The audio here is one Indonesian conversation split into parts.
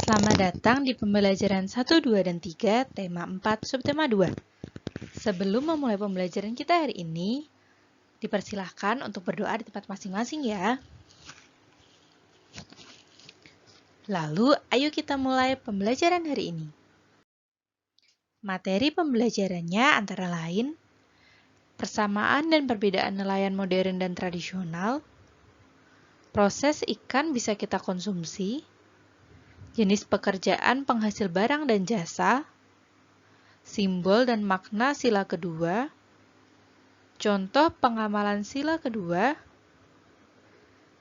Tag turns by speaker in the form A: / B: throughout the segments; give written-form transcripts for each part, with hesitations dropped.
A: Selamat datang di pembelajaran 1, 2, dan 3, tema 4, subtema 2. Sebelum memulai pembelajaran kita hari ini, dipersilahkan untuk berdoa di tempat masing-masing ya. Lalu, ayo kita mulai pembelajaran hari ini. Materi pembelajarannya antara lain, persamaan dan perbedaan nelayan modern dan tradisional, proses ikan bisa kita konsumsi, jenis pekerjaan penghasil barang dan jasa, simbol dan makna sila kedua, contoh pengamalan sila kedua,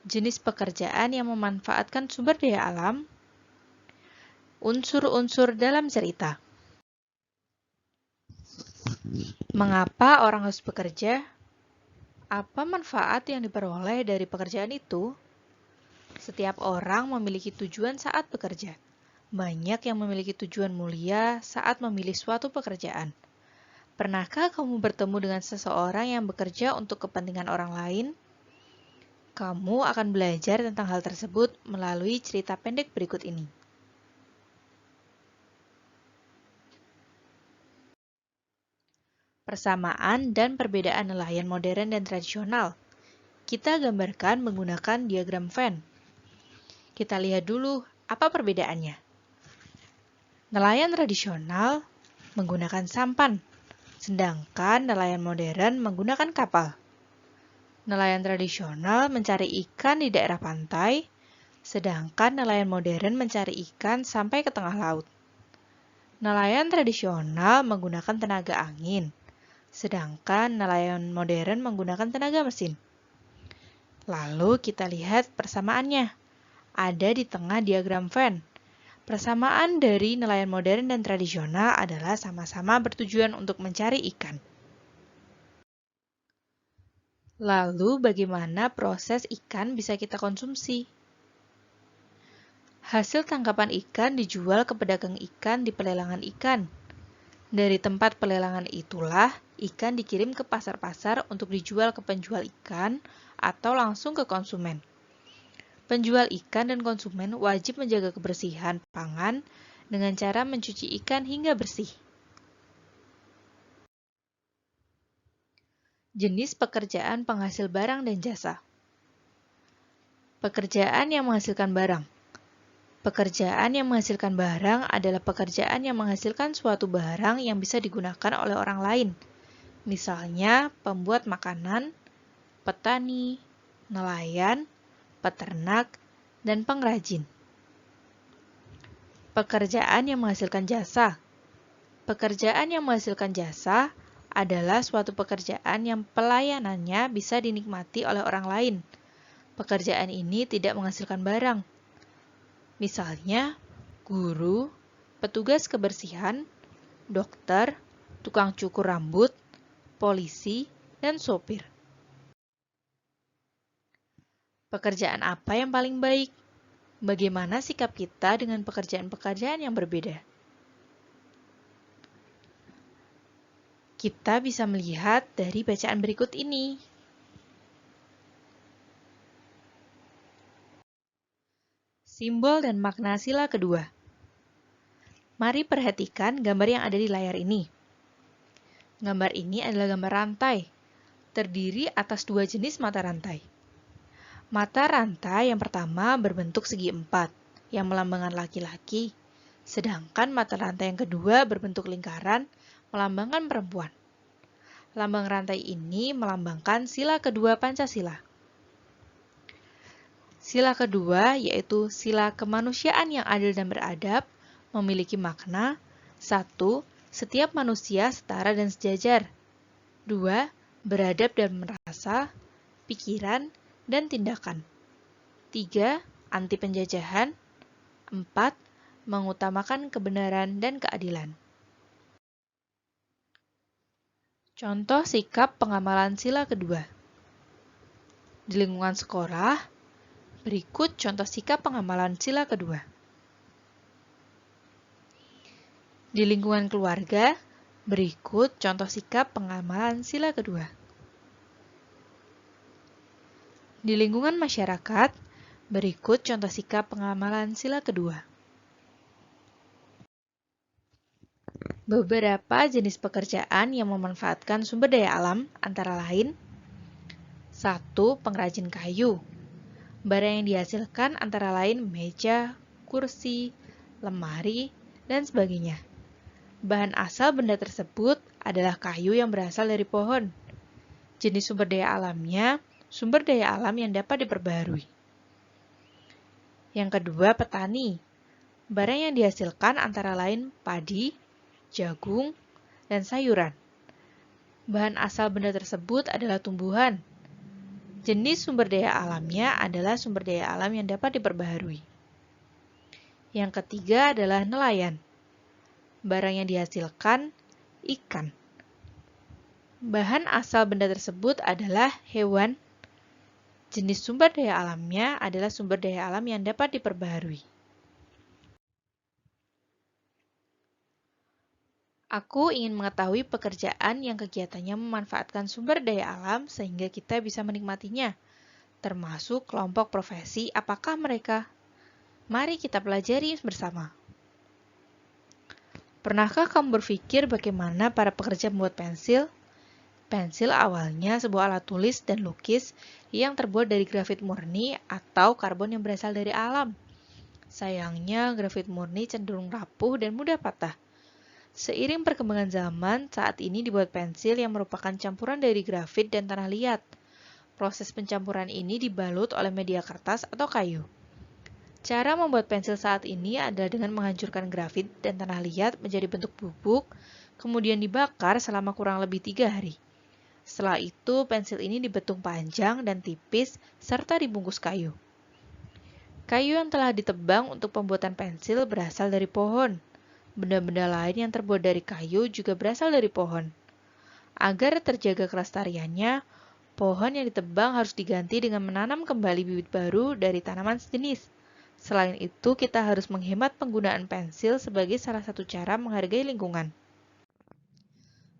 A: jenis pekerjaan yang memanfaatkan sumber daya alam, unsur-unsur dalam cerita. Mengapa orang harus bekerja? Apa manfaat yang diperoleh dari pekerjaan itu? Setiap orang memiliki tujuan saat bekerja. Banyak yang memiliki tujuan mulia saat memilih suatu pekerjaan. Pernahkah kamu bertemu dengan seseorang yang bekerja untuk kepentingan orang lain? Kamu akan belajar tentang hal tersebut melalui cerita pendek berikut ini. Persamaan dan perbedaan nelayan modern dan tradisional. Kita gambarkan menggunakan diagram Venn. Kita lihat dulu apa perbedaannya. Nelayan tradisional menggunakan sampan, sedangkan nelayan modern menggunakan kapal. Nelayan tradisional mencari ikan di daerah pantai, sedangkan nelayan modern mencari ikan sampai ke tengah laut. Nelayan tradisional menggunakan tenaga angin, sedangkan nelayan modern menggunakan tenaga mesin. Lalu kita lihat persamaannya. Ada di tengah diagram Venn. Persamaan dari nelayan modern dan tradisional adalah sama-sama bertujuan untuk mencari ikan. Lalu bagaimana proses ikan bisa kita konsumsi? Hasil tangkapan ikan dijual ke pedagang ikan di pelelangan ikan. Dari tempat pelelangan itulah, ikan dikirim ke pasar-pasar untuk dijual ke penjual ikan atau langsung ke konsumen. Penjual ikan dan konsumen wajib menjaga kebersihan pangan dengan cara mencuci ikan hingga bersih. Jenis pekerjaan penghasil barang dan jasa. Pekerjaan yang menghasilkan barang. Pekerjaan yang menghasilkan barang adalah pekerjaan yang menghasilkan suatu barang yang bisa digunakan oleh orang lain. Misalnya, pembuat makanan, petani, nelayan, peternak, dan pengrajin. Pekerjaan yang menghasilkan jasa. Pekerjaan yang menghasilkan jasa adalah suatu pekerjaan yang pelayanannya bisa dinikmati oleh orang lain. Pekerjaan ini tidak menghasilkan barang. Misalnya, guru, petugas kebersihan, dokter, tukang cukur rambut, polisi, dan sopir. Pekerjaan apa yang paling baik? Bagaimana sikap kita dengan pekerjaan-pekerjaan yang berbeda? Kita bisa melihat dari bacaan berikut ini. Simbol dan makna sila kedua. Mari perhatikan gambar yang ada di layar ini. Gambar ini adalah gambar rantai, terdiri atas dua jenis mata rantai. Mata rantai yang pertama berbentuk segi empat, yang melambangkan laki-laki, sedangkan mata rantai yang kedua berbentuk lingkaran, melambangkan perempuan. Lambang rantai ini melambangkan sila kedua Pancasila. Sila kedua yaitu sila kemanusiaan yang adil dan beradab, memiliki makna 1. Setiap manusia setara dan sejajar. 2. Beradab dan merasa, pikiran, dan tindakan. 3. Anti penjajahan. 4. Mengutamakan kebenaran dan keadilan. Contoh sikap pengamalan sila kedua. Di lingkungan sekolah, berikut contoh sikap pengamalan sila kedua. Di lingkungan keluarga, berikut contoh sikap pengamalan sila kedua. Di lingkungan masyarakat, berikut contoh sikap pengamalan sila kedua. Beberapa jenis pekerjaan yang memanfaatkan sumber daya alam antara lain 1. Pengrajin kayu. Barang yang dihasilkan antara lain meja, kursi, lemari, dan sebagainya. Bahan asal benda tersebut adalah kayu yang berasal dari pohon. Jenis sumber daya alamnya, sumber daya alam yang dapat diperbaharui. Yang kedua, petani. Barang yang dihasilkan antara lain padi, jagung, dan sayuran. Bahan asal benda tersebut adalah tumbuhan. Jenis sumber daya alamnya adalah sumber daya alam yang dapat diperbaharui. Yang ketiga adalah nelayan. Barang yang dihasilkan ikan. Bahan asal benda tersebut adalah hewan. Jenis sumber daya alamnya adalah sumber daya alam yang dapat diperbaharui. Aku ingin mengetahui pekerjaan yang kegiatannya memanfaatkan sumber daya alam sehingga kita bisa menikmatinya, termasuk kelompok profesi apakah mereka. Mari kita pelajari bersama. Pernahkah kamu berpikir bagaimana para pekerja membuat pensil? Pensil awalnya sebuah alat tulis dan lukis yang terbuat dari grafit murni atau karbon yang berasal dari alam. Sayangnya, grafit murni cenderung rapuh dan mudah patah. Seiring perkembangan zaman, saat ini dibuat pensil yang merupakan campuran dari grafit dan tanah liat. Proses pencampuran ini dibalut oleh media kertas atau kayu. Cara membuat pensil saat ini adalah dengan menghancurkan grafit dan tanah liat menjadi bentuk bubuk, kemudian dibakar selama kurang lebih 3 hari. Setelah itu, pensil ini dibetung panjang dan tipis serta dibungkus kayu. Kayu yang telah ditebang untuk pembuatan pensil berasal dari pohon. Benda-benda lain yang terbuat dari kayu juga berasal dari pohon. Agar terjaga kelestariannya, pohon yang ditebang harus diganti dengan menanam kembali bibit baru dari tanaman sejenis. Selain itu, kita harus menghemat penggunaan pensil sebagai salah satu cara menghargai lingkungan.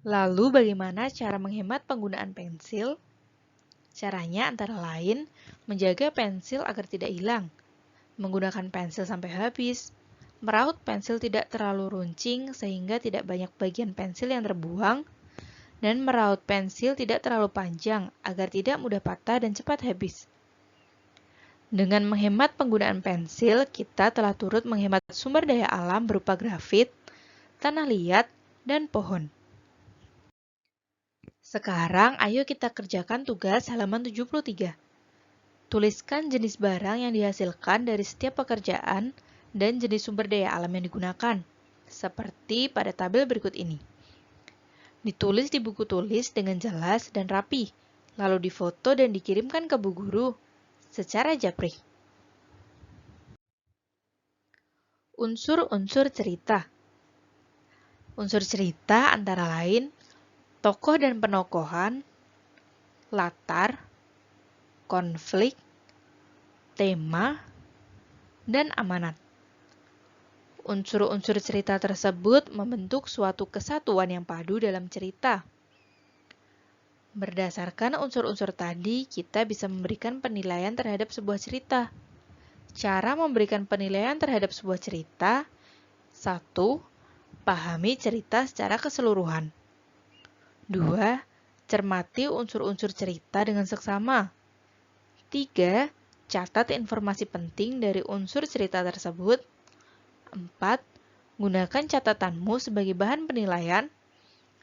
A: Lalu bagaimana cara menghemat penggunaan pensil? Caranya antara lain menjaga pensil agar tidak hilang, menggunakan pensil sampai habis, meraut pensil tidak terlalu runcing sehingga tidak banyak bagian pensil yang terbuang, dan meraut pensil tidak terlalu panjang agar tidak mudah patah dan cepat habis. Dengan menghemat penggunaan pensil, kita telah turut menghemat sumber daya alam berupa grafit, tanah liat, dan pohon. Sekarang, ayo kita kerjakan tugas halaman 73. Tuliskan jenis barang yang dihasilkan dari setiap pekerjaan dan jenis sumber daya alam yang digunakan, seperti pada tabel berikut ini. Ditulis di buku tulis dengan jelas dan rapi, lalu difoto dan dikirimkan ke bu guru secara japri. Unsur-unsur cerita. Unsur cerita antara lain tokoh dan penokohan, latar, konflik, tema, dan amanat. Unsur-unsur cerita tersebut membentuk suatu kesatuan yang padu dalam cerita. Berdasarkan unsur-unsur tadi, kita bisa memberikan penilaian terhadap sebuah cerita. Cara memberikan penilaian terhadap sebuah cerita: 1. Pahami cerita secara keseluruhan. 2. Cermati unsur-unsur cerita dengan seksama. 3. Catat informasi penting dari unsur cerita tersebut. 4. Gunakan catatanmu sebagai bahan penilaian.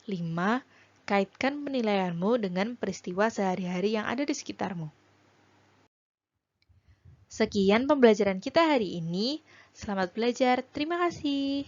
A: 5. Kaitkan penilaianmu dengan peristiwa sehari-hari yang ada di sekitarmu. Sekian pembelajaran kita hari ini. Selamat belajar. Terima kasih.